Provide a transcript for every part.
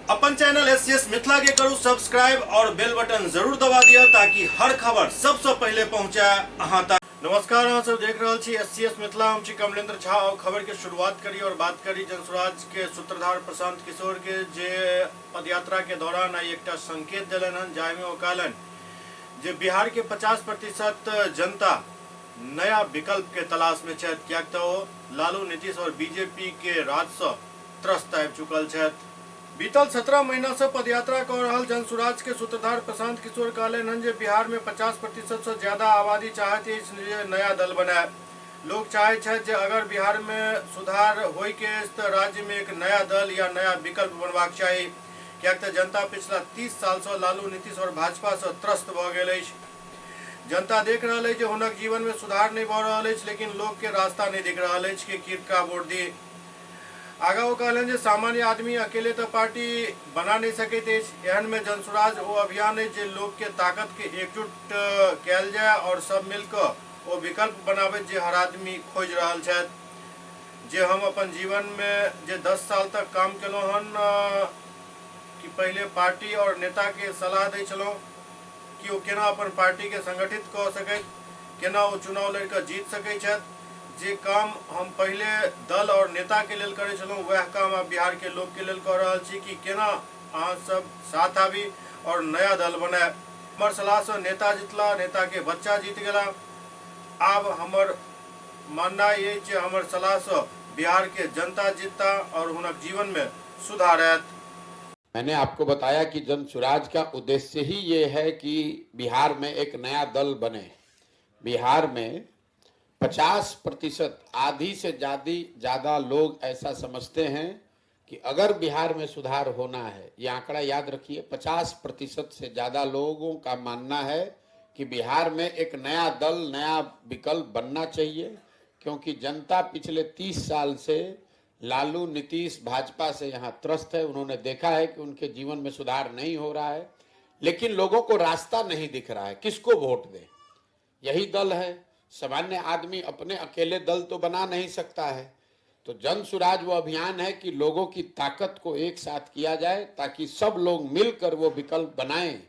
अपन channel SCS Mithila के करू subscribe और बेल बटन जरूर दबा दिया ताकि हर खबर सबसे पहले पहुंचे अहां तक। नमस्कार, अहाँ सब देख रहे छी एससीएस मिथिला। हम छी कमलेंद्र झा और खबर के शुरुआत करी और बात करी जनसुराज के सूत्रधार प्रशांत किशोर के, जे पदयात्रा के दौरान आई एक संकेत दिलन हन, जाहि में वो कहलन जे बिहार के 50% जनता नया विकल्प के तलाश में छथि, कियाक तो लालू, नीतीश और बीजेपी के राज से त्रस्त आबि चुकल छथि। बीतल 17 महीना से पदयात्रा कर रहल जनसुराज के सूत्रधार प्रशांत किशोर कहलन हन जे बिहार में 50% से ज्यादा आबादी चाहती है नया दल बनाए। लोग चाहे छथि जे अगर बिहार में सुधार होय के तो राज्य में एक नया दल या नया विकल्प बनबाक चाहिए, कियाक तो जनता पिछला 30 साल से लालू, नीतीश और भाजपा से त्रस्त भ गेल अछि। जनता देख रहा है जो हुनक जीवन में सुधार नहीं भ रहा है, लेकिन लोग के रास्ता नहीं दिख रहा है कि किनका वोट दी। आगा वो कहलन जे सामान्य आदमी अकेले तो पार्टी बना नहीं सकते। एहन में जनसुराज वो अभियान है जो लोग के ताकत के एकजुट कैल जाए और सब मिलकर वो विकल्प बनावे जे हर आदमी खोज रहा है। जे हम अपन जीवन में जे 10 साल तक काम केलो हन कि पहले पार्टी और नेता के सलाह दै छलौं कि वो केना अपन पार्टी के संगठित कऽ सकै, केना वो चुनाव लड़ कऽ जीत सकै छथि। जे काम हम पहले दल और नेता के लेल करे छलौं वह काम अब बिहार के लोग के लेल कऽ रहल छी कि केना अहाँ सब साथ आबी और नया दल बनाए। हमर सलाह से नेता जितला, नेता के बच्चा जीत गेला। आब हमर मानना ये जे हमर सलाह से बिहार के जनता जीतता और हुनक जीवन में सुधार आयत। मैंने आपको बताया कि जनसुराज का उद्देश्य ही ये है कि बिहार में एक नया दल बने। बिहार में 50% आधी से ज़्यादा लोग ऐसा समझते हैं कि अगर बिहार में सुधार होना है, ये आंकड़ा याद रखिए, 50% से ज़्यादा लोगों का मानना है कि बिहार में एक नया दल, नया विकल्प बनना चाहिए। क्योंकि जनता पिछले 30 साल से लालू, नीतीश, भाजपा से यहाँ त्रस्त है। उन्होंने देखा है कि उनके जीवन में सुधार नहीं हो रहा है, लेकिन लोगों को रास्ता नहीं दिख रहा है किसको वोट दें। यही दल है। सामान्य आदमी अपने अकेले दल तो बना नहीं सकता है। तो जनसुराज वो अभियान है कि लोगों की ताकत को एक साथ किया जाए ताकि सब लोग मिलकर वो विकल्प बनाएं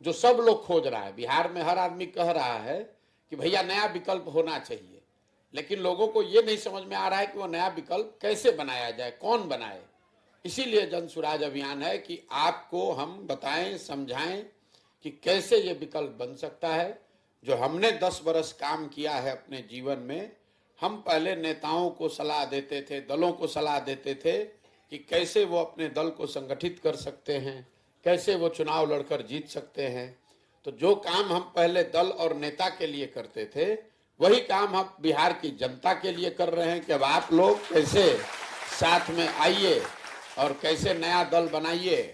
जो सब लोग खोज रहा है। बिहार में हर आदमी कह रहा है कि भैया नया विकल्प होना चाहिए, लेकिन लोगों को ये नहीं समझ में आ रहा है कि वो नया विकल्प कैसे बनाया जाए, कौन बनाए। इसीलिए जनसुराज अभियान है कि आपको हम बताएं, समझाएं कि कैसे ये विकल्प बन सकता है। जो हमने 10 बरस काम किया है अपने जीवन में, हम पहले नेताओं को सलाह देते थे, दलों को सलाह देते थे कि कैसे वो अपने दल को संगठित कर सकते हैं, कैसे वो चुनाव लड़कर जीत सकते हैं। तो जो काम हम पहले दल और नेता के लिए करते थे, वही काम हम बिहार की जनता के लिए कर रहे हैं कि अब आप लोग कैसे साथ में आइए और कैसे नया दल बनाइए।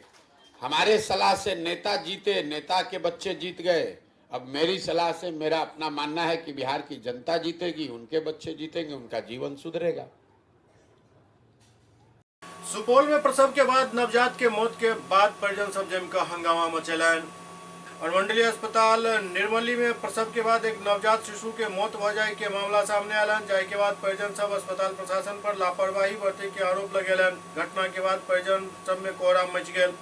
हमारे सलाह से नेता जीते, नेता के बच्चे जीत गए। अब मेरी सलाह से मेरा अपना मानना है कि बिहार की जनता जीतेगी, उनके बच्चे जीतेंगे, उनका जीवन सुधरेगा। सुपौल में प्रसव के बाद नवजात के मौत के बाद परिजन सब जमकर हंगामा मचेलन। और मंडलीय अस्पताल निर्मली में प्रसव के बाद एक नवजात शिशु के मौत भ जाए के मामला सामने आलन, जाय के बाद परिजन सब अस्पताल प्रशासन पर लापरवाही बरते के आरोप लगेलन। घटना के बाद परिजन सब में कोहराम मच गेल।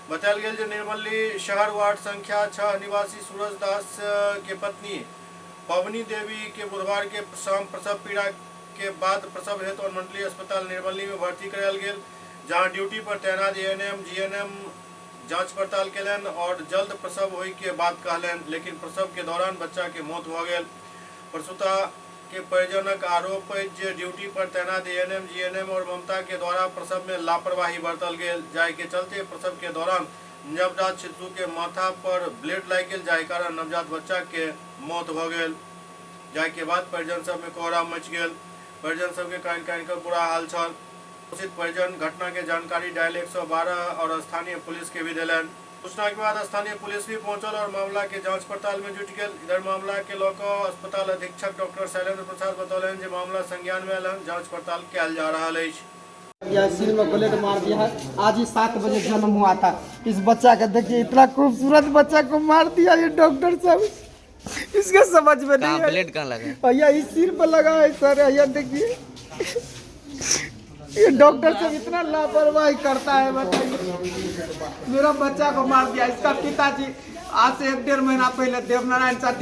बतायल गेल जे निर्मली शहर वार्ड संख्या 6 निवासी सूरज दास के पत्नी पवनी देवी के बुधवार के शाम प्रसव पीड़ा के बाद प्रसव हेतु और मंडलीय अस्पताल निर्मली में भर्ती करायल गेल, जहां ड्यूटी पर तैनात एएनएम, जीएनएम जांच पड़ताल केलन और जल्द प्रसव होय के बात कहलन, लेकिन प्रसव के दौरान बच्चा के मौत भ गेल। प्रसूता के परिजनक आरोप है जे ड्यूटी पर तैनात एएनएम, जीएनएम और ममता के द्वारा प्रसव में लापरवाही बरतल गेल, जाय के चलते प्रसव के दौरान नवजात शिशु के माथा पर ब्लेड लाग गेल, जाय कारण नवजात बच्चा के मौत भ गेल। जाय के बाद परिजन सब में कोहराम मच गेल। परिजन सब के कान कर बुरा हाल छल। उचित परिजन घटना के जानकारी डायल 112 और स्थानीय पुलिस के भी दिलन। सूचना के बाद स्थानीय पुलिस भी पहुंचल और मामला के जांच पड़ताल में जुट गए। इधर मामला के लेकर अस्पताल अधीक्षक डॉक्टर शैलेंद्र प्रसाद बतौलन जे मामला संज्ञान में आयल, जांच पड़ताल किया जा रहा है। या सिर में बुलेट मार दिया है। आज ही 7 बजे जन्म हुआ था। इस बच्चा का देखिए, इतना खूबसूरत बच्चा को मार दिया ये डॉक्टर साहब। इसके समझ में नहीं है। ब्लेड कहाँ लगा? भैया इस सिर पर लगा है सर, भैया देखिए। ये डॉक्टर सब इतना लापरवाही करता है, बताइए। मेरा बच्चा को मार दिया। इसका पिताजी आज से 1-1.5 महीना पहले देवनारायण साहब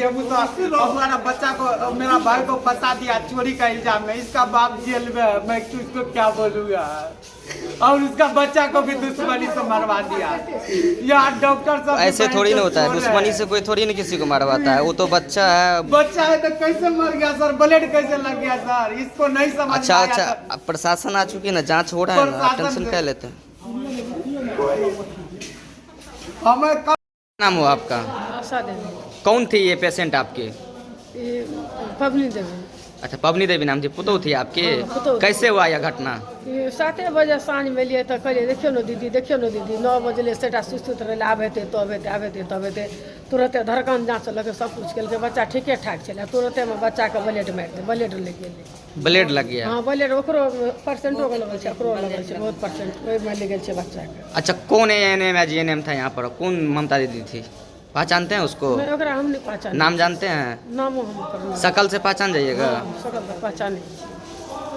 तो हमारा बच्चा को, मेरा भाई को फंसा दिया चोरी का इल्जाम में। इसका बाप जेल में है, मैं इसको क्या बोलूँगा। और उसका बच्चा को भी दुश्मनी से मरवा दिया। यार डॉक्टर सब ऐसे थोड़ी ना होता है, दुश्मनी से कोई थोड़ी ना किसी को मरवाता है। वो तो बच्चा है। बच्चा है तो कैसे मर गया सर? ब्लेड कैसे लग गया सर? इसको नहीं समझ अच्छा में आया अच्छा, सर। अब प्रशासन आ चुकी है ना, जांच हो रहा है ना, प्रशासन टेंशन से- क्या लेते हैं। हमें नाम हुआ आपका? आशा देवी, कौन थी ये पेशेंट आपके? ये पबनी देवी। अच्छा, पबनी देवी नाम थी, पुतौ थी आपके? हाँ, पुतौ थी। कैसे हुआ यह घटना? ये 7 बजे साँझ में लिए तो कहलिए देखियो न दीदी, देखियो न दीदी। 9 बजे सेटा सुस्त रहे, आब हेतै तब हेतै, आब हेतै तब हेतै। तुरंते धड़कन जाँच लगे, सब कुछ केलकै। बच्चा ठीके ठाक छलै। तुरंते में बच्चा के ब्लेड मारि दे, ब्लेड लग गेलै। ब्लेड लग गया? हाँ ब्लेड ओकरो पेशेंटो के लगल छै, ओकरो लगल छै, बहुत पेशेंट ओहिमे लग गेल छै बच्चा के। अच्छा, कौन एएनएम या जीएनएम था यहाँ पर? कौन ममता दीदी थी? पहचानते हैं उसको? मैं ओकरा हम नहीं पहचान। नाम जानते हैं? नामो हम करना। शकल से पहचान जाइएगा? सकल तो पहचाने।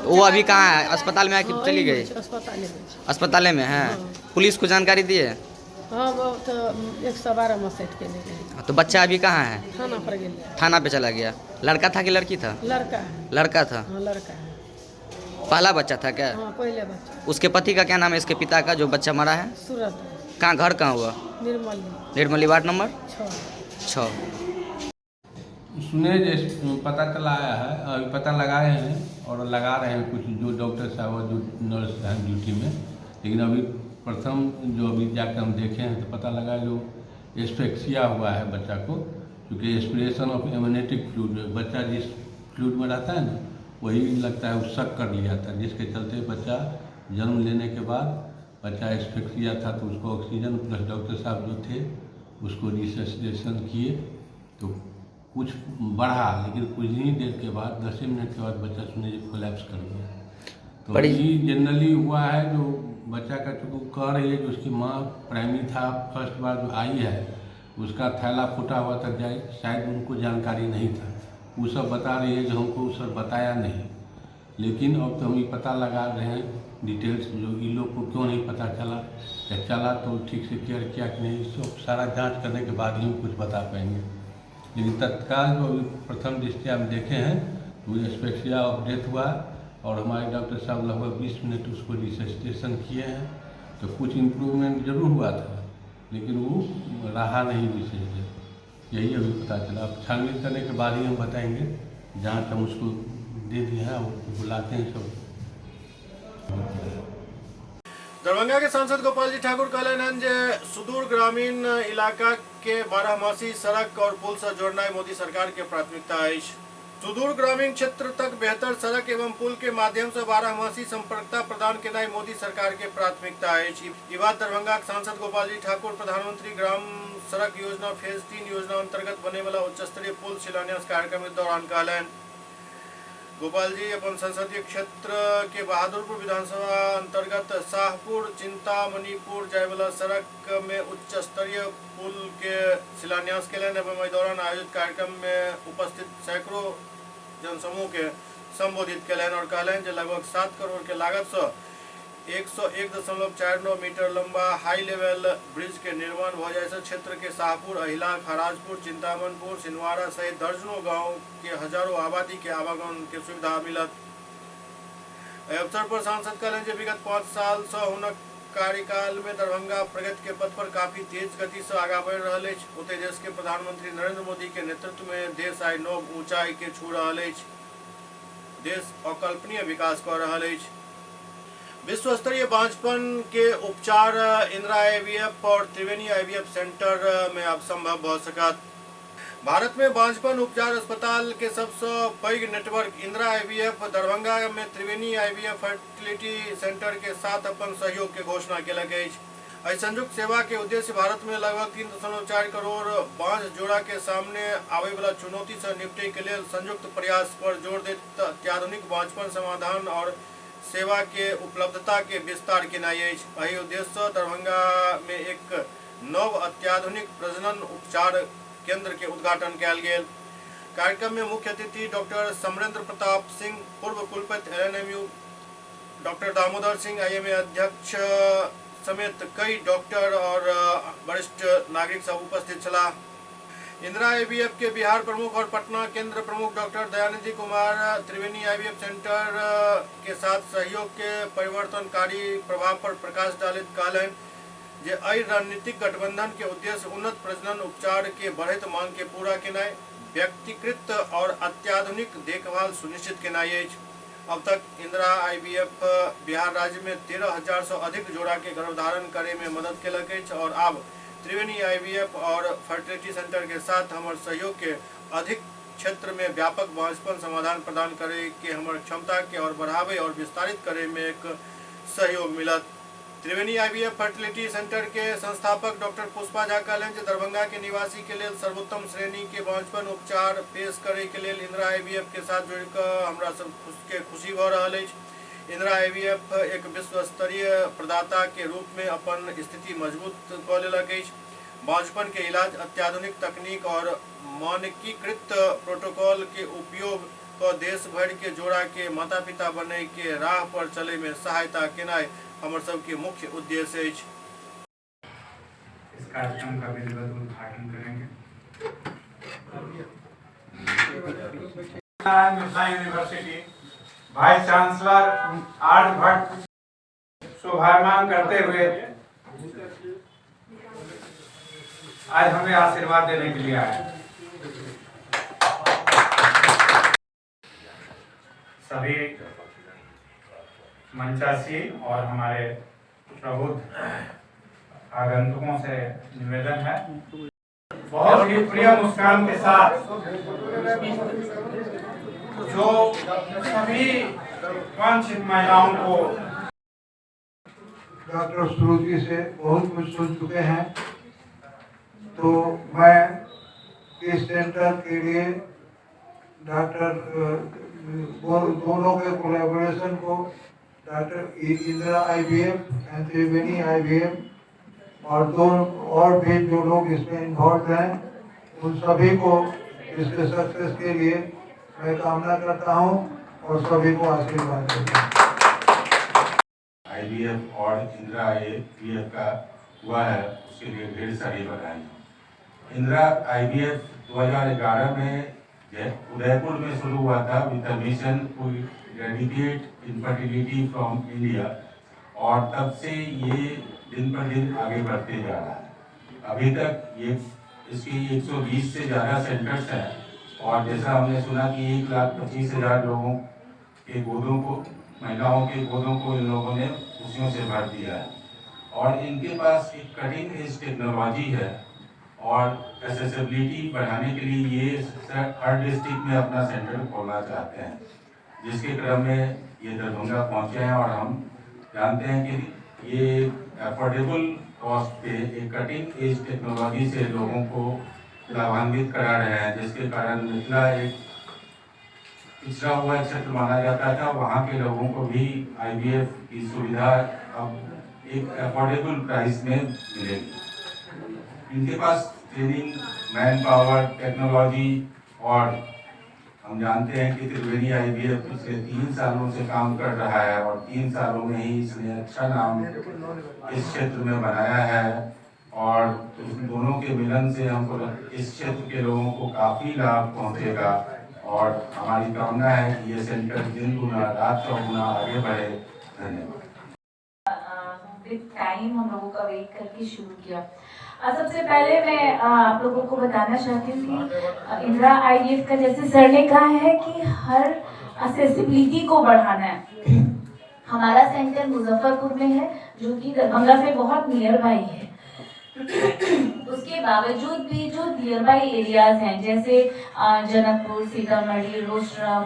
वो अभी कहाँ है? अस्पताल में है कि चली गई? अस्पताल में छै। अस्पताल में है? पुलिस को जानकारी दिए? हाँ वो तो 112 में सेट के ले गए। तो बच्चा अभी कहाँ है? थाना पर गेलै। थाना पे चला गया? लड़का था कि लड़की था? लड़का है। लड़का था। हाँ लड़का है। पहला बच्चा था क्या? हाँ पहले बच्चा। उसके पति का क्या नाम है, इसके पिता का जो बच्चा मरा है? सूरत कहाँ, घर कहाँ हुआ? Nirmali Nirmali ward number 6। 6। सुने जैसे पता चला आया है, अभी पता लगाए हैं और लगा रहे हैं कुछ जो डॉक्टर साहब और जो नर्स हैं ड्यूटी में। लेकिन अभी प्रथम जो अभी जाकर हम देखे हैं तो पता लगा जो एस्फेक्सिया हुआ है बच्चा को, क्योंकि एस्पिरेशन ऑफ एमनेटिक फ्लूइड, बच्चा जिस फ्लूइड में रहता है ना वही लगता है वो शक कर लिया था, जिसके चलते बच्चा जन्म लेने के बाद बच्चा एस्फेक्सिया था तो उसको ऑक्सीजन प्लस डॉक्टर साहब जो थे उसको रिससिटेशन किए तो कुछ बढ़ा, लेकिन कुछ ही देर के बाद 10 मिनट के बाद बच्चा सुने कोलैप्स कर गया। तो ये जनरली हुआ है जो बच्चा का, चूँकि कह रही है जो उसकी माँ प्राइमरी था, फर्स्ट बार जो आई है उसका थैला फूटा हुआ था, शायद उनको जानकारी नहीं था। वो सब बता रही है जो हमको सर बताया नहीं, लेकिन अब तो हम ये पता लगा रहे हैं डिटेल्स जो इन लोग को क्यों नहीं पता चला, या चला तो ठीक से केयर किया कि नहीं, सब सारा जांच करने के बाद ही हम कुछ बता पाएंगे। लेकिन तत्काल जो प्रथम दृष्टया हम देखे हैं तो एस्फेक्सिया ऑफ डेथ हुआ और हमारे डॉक्टर साहब लगभग 20 मिनट उसको रिससिटेशन किए हैं। तो कुछ इम्प्रूवमेंट जरूर हुआ था लेकिन वो रहा नहीं विशेष, यही अभी पता चला। अब छानबीन करने के बाद ही हम बताएंगे, जहाँ हम उसको दे दिए हैं वो बुलाते हैं सब। दरभंगा के सांसद गोपाल जी ठाकुर कहलन जे सुदूर ग्रामीण इलाका के 12मासी सड़क और पुल से जोड़ना मोदी सरकार के प्राथमिकता है। सुदूर ग्रामीण क्षेत्र तक बेहतर सड़क एवं पुल के माध्यम से 12मासी संपर्कता प्रदान करना मोदी सरकार के प्राथमिकता है। ई बात दरभंगा के सांसद गोपाल जी ठाकुर प्रधानमंत्री ग्राम सड़क योजना फेज 3 योजना अंतर्गत बने वाला उच्च स्तरीय पुल शिलान्यास कार्यक्रम के दौरान कहलन। गोपाल जी अपन संसदीय क्षेत्र के बहादुरपुर विधानसभा अंतर्गत शाहपुर चिंतामणिपुर जाय वाला सड़क में उच्च स्तरीय पुल के शिलान्यास केलन एवं दौरान आयोजित कार्यक्रम में उपस्थित सैकड़ों जनसमूह के संबोधित केलन और कहलन जे लगभग 7 करोड़ के लागत से 101.49 मीटर लंबा हाई लेवल ब्रिज के निर्माण हो जाए से क्षेत्र के शाहपुर, अहिला, खराजपुर, चिंतामनपुर, सिनवाड़ा सहित दर्जनों गांव के हजारों आबादी के आवागमन के सुविधा मिलत। अवसर पर सांसद कहलन जे विगत 5 साल से हुनक कार्यकाल में दरभंगा प्रगति के पथ पर काफी तेज गति से आगा बढ़ रहा है। ओते देश के प्रधानमंत्री नरेंद्र मोदी के नेतृत्व में देश आई नव ऊंचाई के छू रहा है। देश अकल्पनीय विकास कर रहा है। विश्व स्तरीय बांझपन के उपचार इंदिरा आईवीएफ और त्रिवेणी आईवीएफ सेंटर में अब संभव हो सकत। भारत में बांझपन उपचार अस्पताल के सबसे पैघ नेटवर्क इंदिरा आईवीएफ दरभंगा में त्रिवेणी आईवीएफ फर्टिलिटी सेंटर के साथ अपन सहयोग के घोषणा केलक अछि। संयुक्त सेवा के उद्देश्य भारत में लगभग 3.4 करोड़ बांझ जोड़ा के सामने आवे वाला चुनौती से निपटे के लिए संयुक्त प्रयास पर जोर देत अत्याधुनिक बांझपन समाधान और सेवा के उपलब्धता के विस्तार केनाई अछि। एहि उद्देश्य से दरभंगा में एक नव अत्याधुनिक प्रजनन उपचार केंद्र के उद्घाटन कयल गेल। कार्यक्रम में मुख्य अतिथि डॉक्टर समरेंद्र प्रताप सिंह, पूर्व कुलपति LNMU doctor Damodar Singh IMA अध्यक्ष समेत कई डॉक्टर और वरिष्ठ नागरिक सब उपस्थित छला। इंदिरा IVF के बिहार प्रमुख और पटना केंद्र प्रमुख डॉक्टर दयानिधि कुमार त्रिवेणी IVF सेंटर के साथ सहयोग के परिवर्तनकारी प्रभाव पर प्रकाश डालित कहलन जे एहि रणनीतिक गठबंधन के उद्देश्य उन्नत प्रजनन उपचार के बढ़त मांग के पूरा केनाई, व्यक्तिकृत और अत्याधुनिक देखभाल सुनिश्चित केनाई अछि। अब तक इंदिरा IVF बिहार राज्य में 13,000 से अधिक जोड़ा के गर्भधारण करे में मदद केलक अछि और अब त्रिवेणी IVF और फर्टिलिटी सेंटर के साथ हमारे सहयोग के अधिक क्षेत्र में व्यापक बांझपन समाधान प्रदान करे के हमारे क्षमता के और बढ़ावे और विस्तारित करे में एक सहयोग मिलत। त्रिवेणी IVF फर्टिलिटी सेंटर के संस्थापक डॉक्टर पुष्पा झा कहलन जे दरभंगा के निवासी के लिए सर्वोत्तम श्रेणी के बांझपन उपचार पेश करे के लिए इंदिरा IVF के साथ जुड़ कर हमरा सब के खुशी भ रहल अछि। इंदिरा IVF एक विश्व स्तरीय प्रदाता के रूप में अपन स्थिति मजबूत क लेलक अछि। बांझपन के इलाज अत्याधुनिक तकनीक और मानकीकृत प्रोटोकॉल के उपयोग क देश भर के जोड़ा के माता पिता बने के राह पर चले में सहायता केनाई हमर सबके मुख्य उद्देश्य अछि। इस कार्यक्रम का विधिवत उद्घाटन करेंगे। Mithila university vice chancellor art Bhatt शुभारंभ करते हुए आज हमें आशीर्वाद देने के लिए आए। सभी मंचासी और हमारे प्रबुद्ध आगंतुकों से निवेदन है, बहुत ही प्रिय मुस्कान के साथ जो सभी वंचित महिलाओं को डॉक्टर श्रुति से बहुत कुछ सुन चुके हैं, तो मैं इस सेंटर के लिए डॉक्टर दोनों के कोलैबोरेशन को doctor Indira IVF and Triveni IVF और दो और भी जो लोग इसमें इन्वॉल्व हैं उन सभी को इसके सक्सेस के लिए मैं कामना करता हूं और सभी को आशीर्वाद देता हूं। IVF और इंदिरा IVF का हुआ है उसके लिए ढेर सारी बधाई। इंदिरा IVF 2011 में उदयपुर में शुरू हुआ था with the mission to eradicate infertility from India और तब से ये दिन पर दिन आगे बढ़ते जा रहा है। अभी तक ये इसकी 120 से ज़्यादा सेंटर्स हैं और जैसा हमने सुना कि 1,25,000 लोगों के गोदों को महिलाओं के गोदों को इन लोगों ने खुशियों से भर दिया है और इनके पास एक कटिंग एज टेक्नोलॉजी है और एक्सेसिबिलिटी बढ़ाने के लिए ये हर डिस्ट्रिक्ट में अपना सेंटर खोलना चाहते हैं, जिसके क्रम में ये दरभंगा पहुंचे हैं और हम जानते हैं कि ये अफोर्डेबल कॉस्ट पे एक कटिंग एज टेक्नोलॉजी से लोगों को लाभान्वित करा रहे हैं, जिसके कारण मिथिला एक पिछड़ा हुआ क्षेत्र माना जाता था, वहाँ के लोगों को भी IVF की सुविधा अब एक अफोर्डेबल प्राइस में मिलेगी। इनके पास ट्रेनिंग, मैन पावर, टेक्नोलॉजी और हम जानते हैं कि त्रिवेणी IVF पिछले 3 सालों से काम कर रहा है और 3 सालों में ही इसने अच्छा नाम इस क्षेत्र में बनाया है और दोनों के मिलन से हमको इस क्षेत्र के लोगों को काफ़ी लाभ पहुंचेगा और हमारी कामना है कि ये सेंटर दिन गुना रात चौगुना आगे बढ़े। धन्यवाद। टाइम हम लोगों का वेट करके शुरू किया। सबसे पहले मैं आप लोगों को बताना चाहती हूँ कि इंदिरा IVF का जैसे सर ने कहा है कि हर एक्सेसिबिलिटी को बढ़ाना है। हमारा सेंटर मुजफ्फरपुर में है जो कि दरभंगा से बहुत नियर बाई है। उसके बावजूद भी जो नियर बाई एरियाज हैं जैसे जनकपुर, सीतामढ़ी, रोसड़ा,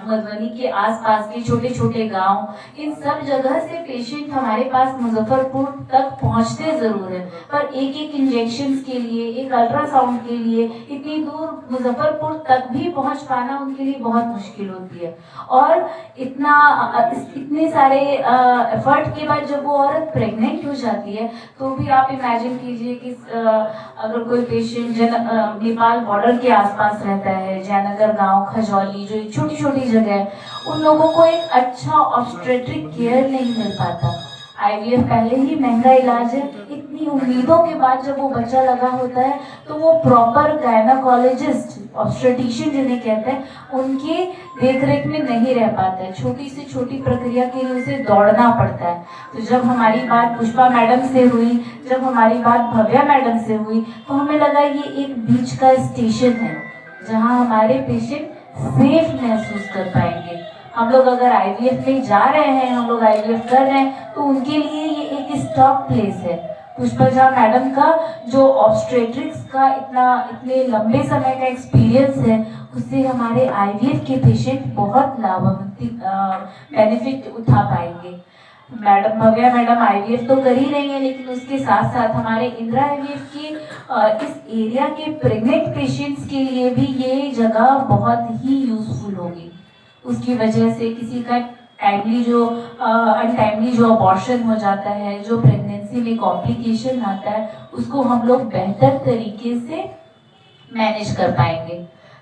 मधुबनी के आसपास के छोटे छोटे गांव, इन सब जगह से पेशेंट हमारे पास मुजफ्फरपुर तक पहुंचते ज़रूर हैं, पर एक एक इंजेक्शन के लिए, एक अल्ट्रासाउंड के लिए इतनी दूर मुजफ्फरपुर तक भी पहुंच पाना उनके लिए बहुत मुश्किल होती है। और इतने सारे एफर्ट के बाद जब वो औरत प्रेग्नेंट हो जाती है तो भी आप इमेजिन कीजिए कि अगर कोई पेशेंट नेपाल बॉर्डर के आसपास रहता है, जयनगर गाँव, खजौली, जो छोटे छोटी छोटी जगह है, उन लोगों को एक अच्छा ऑब्स्टेट्रिक केयर नहीं मिल पाता। आईवीएफ पहले ही महंगा इलाज है, इतनी उम्मीदों के बाद जब वो बच्चा लगा होता है तो वो प्रॉपर गायनाकोलॉजिस्ट, ऑब्स्टेट्रिशियन जिन्हें कहते हैं, उनके देखरेख में नहीं रह पाता है। छोटी से छोटी प्रक्रिया के लिए उसे दौड़ना पड़ता है। तो जब हमारी बात पुष्पा मैडम से हुई, जब हमारी बात भव्या मैडम से हुई, तो हमें लगा ये एक बीच का स्टेशन है जहाँ हमारे पेशेंट सेफ महसूस कर पाएंगे। हम लोग अगर आईवीएफ में जा रहे हैं, हम लोग आईवीएफ कर रहे हैं, तो उनके लिए ये एक स्टॉप प्लेस है। पुष्पा झा मैडम का जो ऑब्स्टेट्रिक्स का इतने लंबे समय का एक्सपीरियंस है, उससे हमारे आईवीएफ के पेशेंट बहुत बेनिफिट उठा पाएंगे। मैडम भव्या मैडम आईवीएफ तो कर ही रही है, लेकिन उसके साथ साथ हमारे इंदिरा आईवीएफ के इस एरिया के प्रेग्नेंट पेशेंट्स के लिए भी ये जगह बहुत ही यूजफुल होगी। उसकी वजह से किसी का अनटाइमली जो अबॉर्शन हो जाता है, जो प्रेगनेंसी में कॉम्प्लिकेशन आता है, उसको हम लोग बेहतर तरीके से मैनेज कर पाएंगे।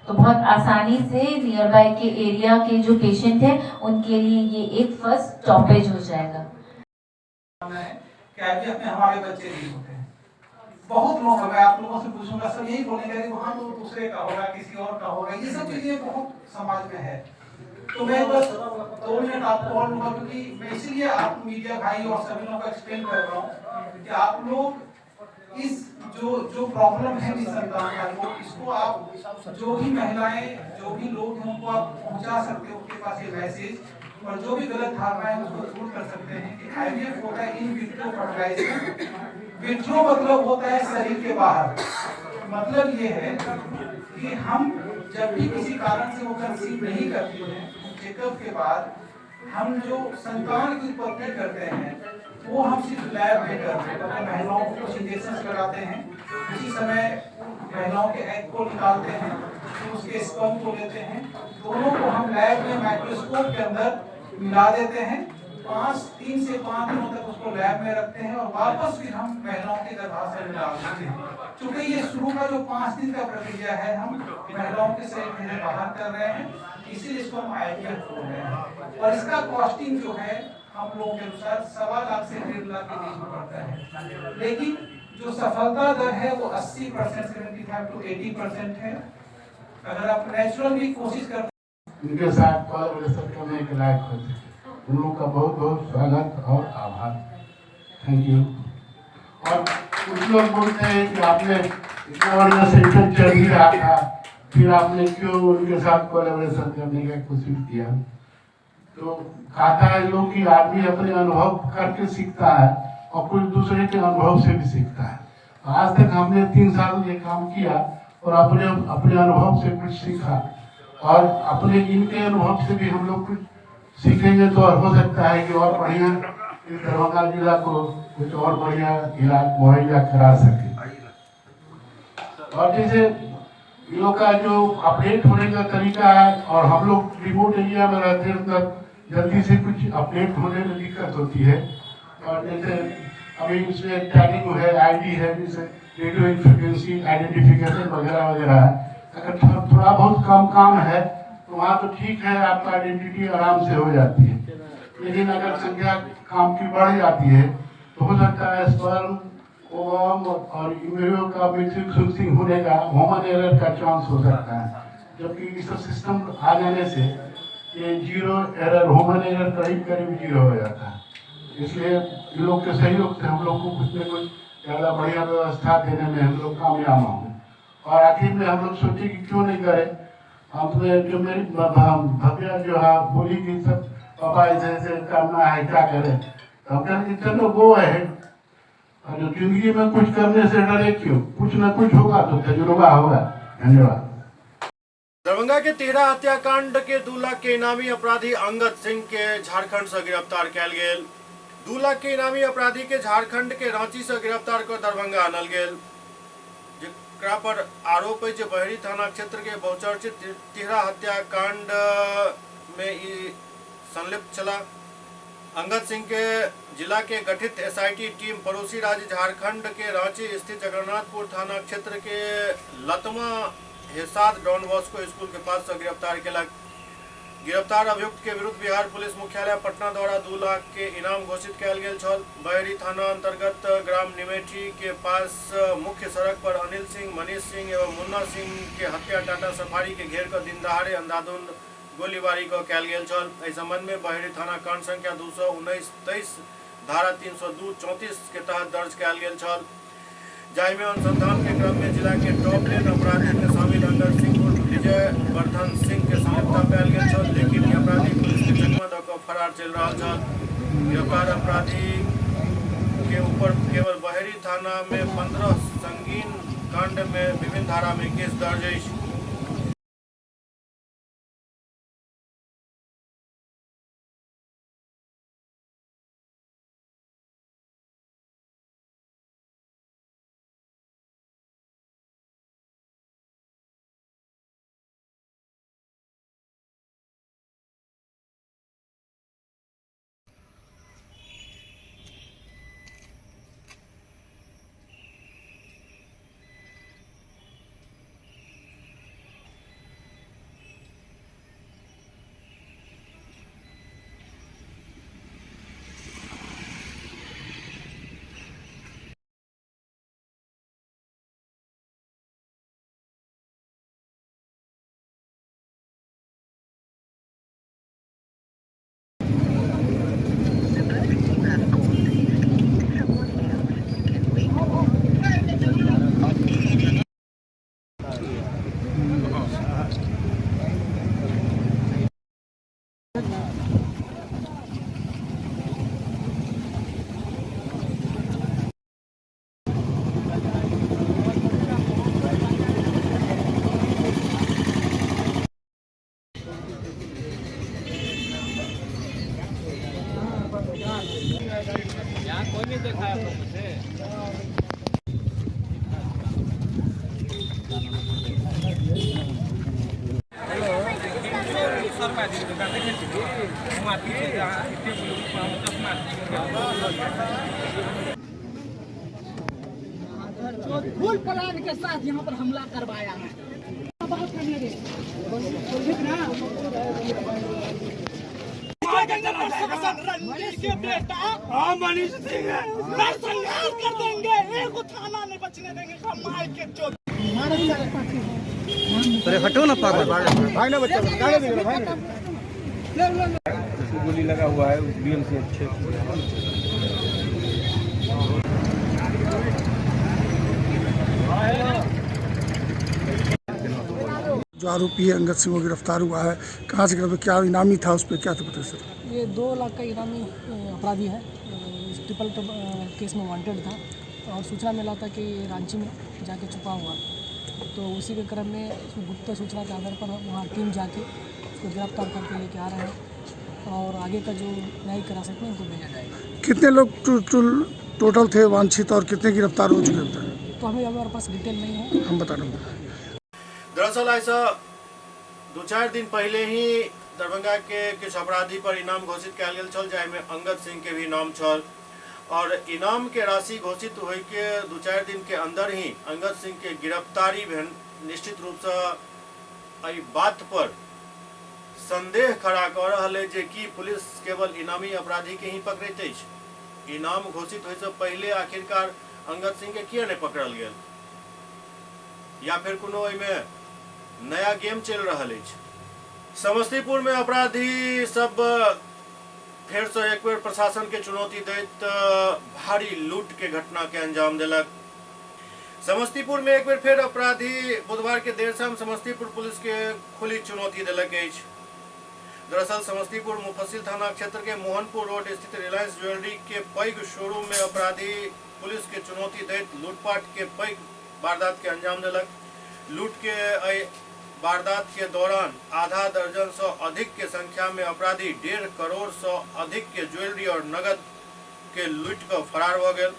तो बहुत आसानी से नियर बाय के एरिया के जो पेशेंट हैं उनके लिए ये एक फर्स्ट स्टॉपेज हो जाएगा। आईवीएफ में हमारे बच्चे नहीं होते हैं। बहुत लोग, मैं आप लोगों से पूछूंगा, सब यही बोलेंगे वहाँ तो दूसरे का होगा, किसी और का होगा। ये सब चीजें बहुत समाज में है। तो मैं बस 2 मिनट आपको और लूंगा, क्योंकि मैं इसीलिए आप मीडिया भाई और सभी लोगों को एक्सप्लेन कर रहा हूँ कि आप लोग इस जो प्रॉब्लम है निसंतान का, वो इसको आप जो भी महिलाएं, जो भी लोग हैं, उनको आप पहुंचा सकते हो, उनके पास ये मैसेज, और जो भी गलत धारणा है उसको दूर कर सकते हैं कि आईवीएफ होता है इन विट्रो फर्टिलाइजेशन। विट्रो मतलब होता है शरीर के बाहर। मतलब ये है कि हम जब भी किसी कारण से वो कंसीव नहीं करती हैं, चेकअप के बाद हम जो संतान की उत्पत्ति करते हैं वो हम सिर्फ लैब में करते हैं। मतलब महिलाओं को कुछ इंजेक्शन लगाते हैं, उसी समय महिलाओं के एग को निकालते हैं, फिर उसके स्पर्म को लेते हैं, दोनों को हम लैब में माइक्रोस्कोप के अंदर मिला देते हैं। 3 से 5 दिनों तक उसको लैब में रखते हैं और वापस फिर हम महिलाओं के गर्भाशय में डाल देते हैं। क्योंकि ये शुरू का जो 5 दिन का प्रक्रिया है, हम महिलाओं के शरीर में बाहर कर रहे हैं, इसीलिए इसको हम आईवीएफ बोल रहे हैं। और इसका कॉस्टिंग जो है हम लोगों के अनुसार 1.25 लाख से 1.5 लाख के बीच में पड़ता है। लेकिन जो सफलता दर है वो 80%, 75 to 80% है। अगर आप नेचुरल भी कोशिश करते उनके साथ कोलैबोरेशन करने के लायक होते हैं। उन लोग का बहुत बहुत स्वागत और आभार। Thank you. और कुछ लोग बोलते हैं कि आपने इतना बढ़िया सेंटर चल ही रहा था, फिर आपने क्यों उनके साथ कोलैबोरेशन करने का कोशिश किया? तो कहता है लोग कि आदमी अपने अनुभव करके सीखता है और कुछ दूसरे के अनुभव से भी सीखता है। आज तक हमने 3 साल ये काम किया और अपने अनुभव से कुछ सीखा, और अपने इनके अनुभव से भी हम लोग कुछ सीखेंगे तो हो सकता है कि और बढ़िया दरभंगा जिला को कुछ और बढ़िया इलाज मुहैया करा सके। और जैसे इन लोग का जो अपडेट होने का तरीका है, और हम लोग रिमोट एरिया में रहते हैं, मतलब जल्दी से कुछ अपडेट होने में दिक्कत होती है। और जैसे अभी उसमें टैगिंग है, आईडी है, जैसे रेडियो फ्रिक्वेंसी आइडेंटिफिकेशन वगैरह वगैरह है। अगर थोड़ा बहुत कम काम है तो वहाँ तो ठीक है, आपका आइडेंटिटी आराम से हो जाती है। लेकिन अगर संख्या काम की बढ़ जाती है तो हो सकता है स्पर्म, ओवम और इम्ब्रियो का मिक्सिंग होने का, ह्यूमन एरर का चांस हो सकता है। जबकि इस सिस्टम आ जाने से ये 0 एरर, ह्यूमन एरर करीब 0 हो जाता है। इसलिए इन लोग के सहयोग से हम लोग को कुछ न कुछ ज़्यादा बढ़िया व्यवस्था देने में हम लोग कामयाब होंगे। और आखिर में हम लोग सोचे कि क्यों नहीं करें। हमने जो मेरी भव्या जो है बोली कि सब पापा ऐसे करना है, क्या करें? तो हम कहें कि चलो गो है, और जो जिंदगी में कुछ करने से डरे क्यों, कुछ न कुछ होगा तो तजुर्बा होगा। धन्यवाद। दरभंगा के 13 हत्याकांड के 2 लाख के इनामी अपराधी अंगद सिंह के झारखंड से गिरफ्तार कयल गेल। 2 लाख के इनामी अपराधी के झारखंड के रांची से गिरफ्तार कर दरभंगा आनल गेल, जेकरा पर आरोप है बहरी थाना क्षेत्र के बहुचर्चित 13 हत्याकांड में संलिप्त चला। अंगद सिंह के जिला के गठित एसआईटी टीम पड़ोसी राज्य झारखंड के रांची स्थित जगन्नाथपुर थाना क्षेत्र के लतमा हिसाद डॉन बॉस्को स्कूल के पास से गिरफ्तार किया। गिरफ्तार अभियुक्त के विरुद्ध बिहार पुलिस मुख्यालय पटना द्वारा 2 लाख के इनाम घोषित कयल गेल छल। बहेड़ी थाना अंतर्गत ग्राम निमेठी के पास मुख्य सड़क पर अनिल सिंह, मनीष सिंह एवं मुन्ना सिंह के हत्या टाटा सफारी के घेर कर दिन दहाड़े अंधाधुंध गोलीबारी कयल गेल छल। एहि संबंध में बहेड़ी थाना कांड संख्या 219-23 धारा 302-34 के तहत दर्ज कयल गेल छल। जाहि में अनुसंधान के क्रम में जिला के टॉप लेन अपराधी में शामिल अंगद सिंह उर्फ विजय वर्धन सिंह के संलिप्तता पायल गेल छल, लेकिन ई अपराधी पुलिस के चकमा दऽ कऽ फरार चलि रहल छल। गिरफ्तार अपराधी के ऊपर केवल बहेड़ी थाना में 15 संगीन कांड में विभिन्न धारा में केस दर्ज अछि। फुल प्लान के साथ यहाँ पर हमला करवाया है। के बेटा मनीष सिंह संघर्ष कर देंगे, एक थाना नहीं बचने देंगे। मार के चोट हटो ना पागल भाई ना बच्चा गोली लगा हुआ है बीएम से अच्छे। जो आरोपी है अंगद सिंह वो गिरफ्तार हुआ है, कहाँ से गिरफ्तार, क्या इनामी था उस पर, क्या था पता सर? ये 2 लाख का इनामी अपराधी है। ट्रिपल केस में वांटेड था और सूचना मिला था कि रांची में जाके छुपा हुआ, तो उसी के क्रम में गुप्त सूचना के आधार पर वहाँ टीम जाके उसको गिरफ्तार करके लेके आ रहे हैं और आगे का जो न्यायिक हिरासत में उनको भेजा जाएगा। कितने लोग टोटल थे वांछित और कितने गिरफ्तार हो चुके हैं? तो हमें हमारे पास डिटेल नहीं है, हम बता रहे हैं। दरअसल ऐसा 2-4 दिन पहले ही दरभंगा के किछु अपराधी पर इनाम घोषित कयल गेल छल, जाहिमे अंगद सिंह के भी नाम छल और इनाम के राशि घोषित होय के 2-4 दिन के अंदर ही अंगद सिंह के गिरफ्तारी भेल। निश्चित रूप से एहि बात पर संदेह खड़ा कर रहल है जे कि पुलिस केवल इनामी अपराधी के ही पकड़ैत अछि। इनाम घोषित होय से पहले आखिरकार अंगद सिंह के किया नहीं पकड़ल गेल, या फिर कोनो एहिमे नया गेम चल रहा है। समस्तीपुर में अपराधी सब फिर से एक बेर प्रशासन के चुनौती दैत भारी लूट के घटना के अंजाम दिलक। समस्तीपुर में एक बेर फिर अपराधी बुधवार के देर शाम समस्तीपुर पुलिस के खुली चुनौती दिलक अछि। दरअसल समस्तीपुर मुफस्सिल थाना क्षेत्र के मोहनपुर रोड स्थित रिलायंस ज्वेलरी के पैघ शोरूम में अपराधी पुलिस के चुनौती दैत लूटपाट के पैघ वारदात के अंजाम दिलक। लूट के वारदात के दौरान आधा दर्जन से अधिक के संख्या में अपराधी 1.5 करोड़ से अधिक के ज्वेलरी और नगद के लूट कर फरार हो गए।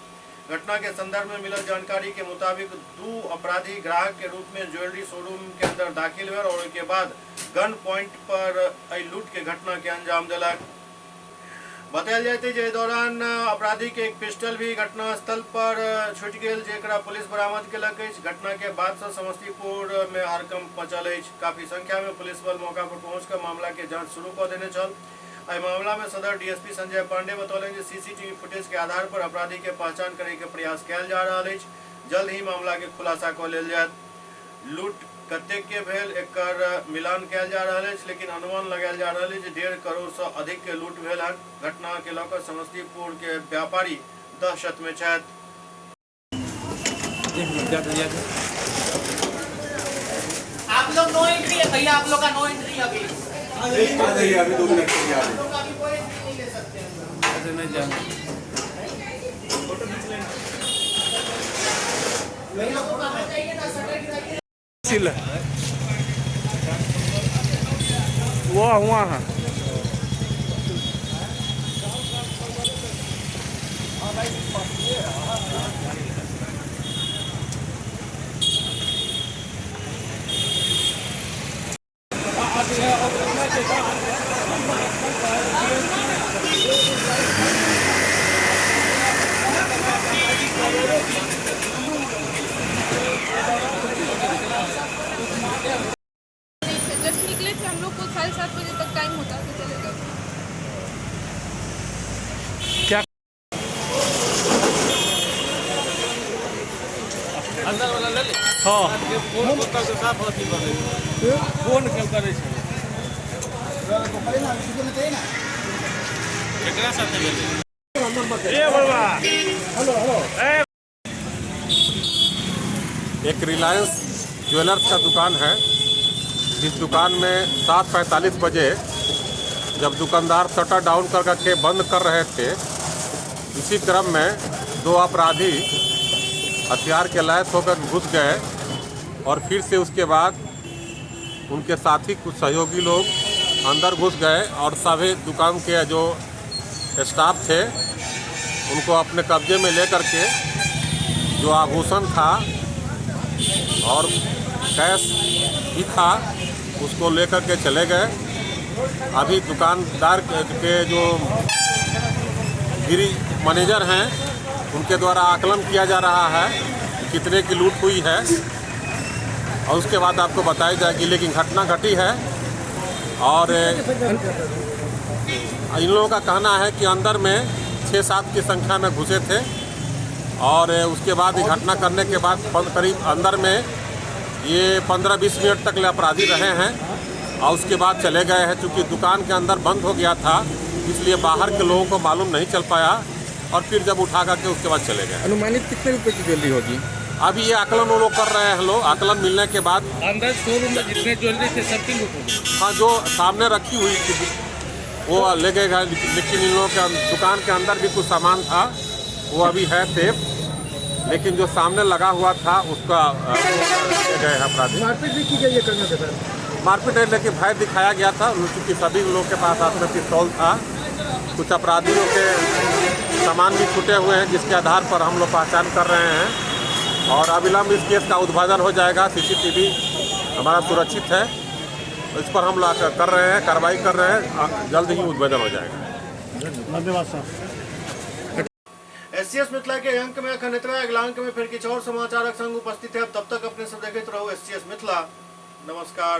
घटना के संदर्भ में मिलल जानकारी के मुताबिक 2 अपराधी ग्राहक के रूप में ज्वेलरी शोरूम के अंदर दाखिल हुए और उसके बाद गन पॉइंट पर लूट के घटना के अंजाम दिलक। बतायल जाते जे दौरान अपराधी के एक पिस्टल भी घटनास्थल पर छूट गेल, जेकरा पुलिस बरामद केलक अछि। घटना के बाद से समस्तीपुर में हड़कंप मचल अछि। काफी संख्या में पुलिस बल मौका पर पहुंचकर मामला के जांच शुरू कर देने छल। एहि मामला में सदर डीएसपी संजय पांडे बतौलन जे सीसीटीवी फुटेज के आधार पर अपराधी के पहचान करे के प्रयास कयल जा रहल अछि। जल्द ही मामला के खुलासा कऽ लेल जायत। लूट कतेक के भेल एकर मिलान कयल जा रहल अछि, लेकिन अनुमान लगायल जा रहल अछि जे 1.5 करोड़ से अधिक के लूट भेल हन। घटना के लऽ कऽ समस्तीपुर के व्यापारी दहशत में छथि। आप लोग नो एंट्री है भैया, आप लोग का नो एंट्री अभी। अभी 2 मिनट के लिए आ जाइए। कोई एंट्री नहीं ले सकते हम लोग। फोटो खींच लेना। वही लोग को बाहर जाइए ना, शटर गिराइए। वो हुआ है जस्ट निकले थे हम लोग को 7:30 बजे तक टाइम होता तो चले गए। क्या अंदर वाला ले ले। हाँ फोन करके साफ अथी कर दे। फोन क्यों करे छे एकरा साथे भेले। ए बाबा हेलो हेलो। एक रिलायंस ज्वेलर्स का दुकान है, जिस दुकान में 7:45 बजे जब दुकानदार शटर डाउन करके बंद कर रहे थे, इसी क्रम में 2 अपराधी हथियार के लैस होकर घुस गए और फिर से उसके बाद उनके साथी कुछ सहयोगी लोग अंदर घुस गए और सभी दुकान के जो स्टाफ थे उनको अपने कब्जे में लेकर के जो आभूषण था और कैश भी था उसको लेकर के चले गए। अभी दुकानदार के जो गिरी मैनेजर हैं उनके द्वारा आकलन किया जा रहा है कि कितने की लूट हुई है और उसके बाद आपको बताई जाएगी। लेकिन घटना घटी है और इन लोगों का कहना है कि अंदर में 6-7 की संख्या में घुसे थे और उसके बाद ये घटना करने के बाद करीब अंदर में ये 15-20 मिनट तक अपराधी रहे हैं और उसके बाद चले गए हैं। चूँकि दुकान के अंदर बंद हो गया था इसलिए बाहर के लोगों को मालूम नहीं चल पाया और फिर जब उठा करके उसके बाद चले गए। अनुमानित कितने रुपए की ज्वेलरी होगी? अभी ये आकलन वो लोग कर रहे हैं। लोग आकलन मिलने के बाद अंदर शोरूम में जितने ज्वेलरी थे सबकी लूट होगी। हाँ, जो सामने रखी हुई थी वो ले गए, लेकिन इन लोगों के दुकान के अंदर भी कुछ सामान था वो अभी है सेफ, लेकिन जो सामने लगा हुआ था उसका ले गए अपराधी। मारपीट भी की गई है करने के बाद? मारपीट है, लेकिन भय दिखाया गया था क्योंकि सभी लोग के पास हाथ में पिस्तौल था। कुछ अपराधियों के सामान भी छूटे हुए हैं जिसके आधार पर हम लोग पहचान कर रहे हैं और अविलंब इस केस का उद्भेदन हो जाएगा। सीसीटीवी हमारा सुरक्षित है, इस पर हम लोग कर रहे हैं, कार्रवाई कर रहे हैं, जल्द ही उद्भेदन हो जाएगा। धन्यवाद सर। एससीएस मिथिला के अंक में अखन इतना। अगला अंक में फिर किछु और समाचारक संग उपस्थित है। तब तक अपने सब देखते रहो एससीएस मिथिला। नमस्कार।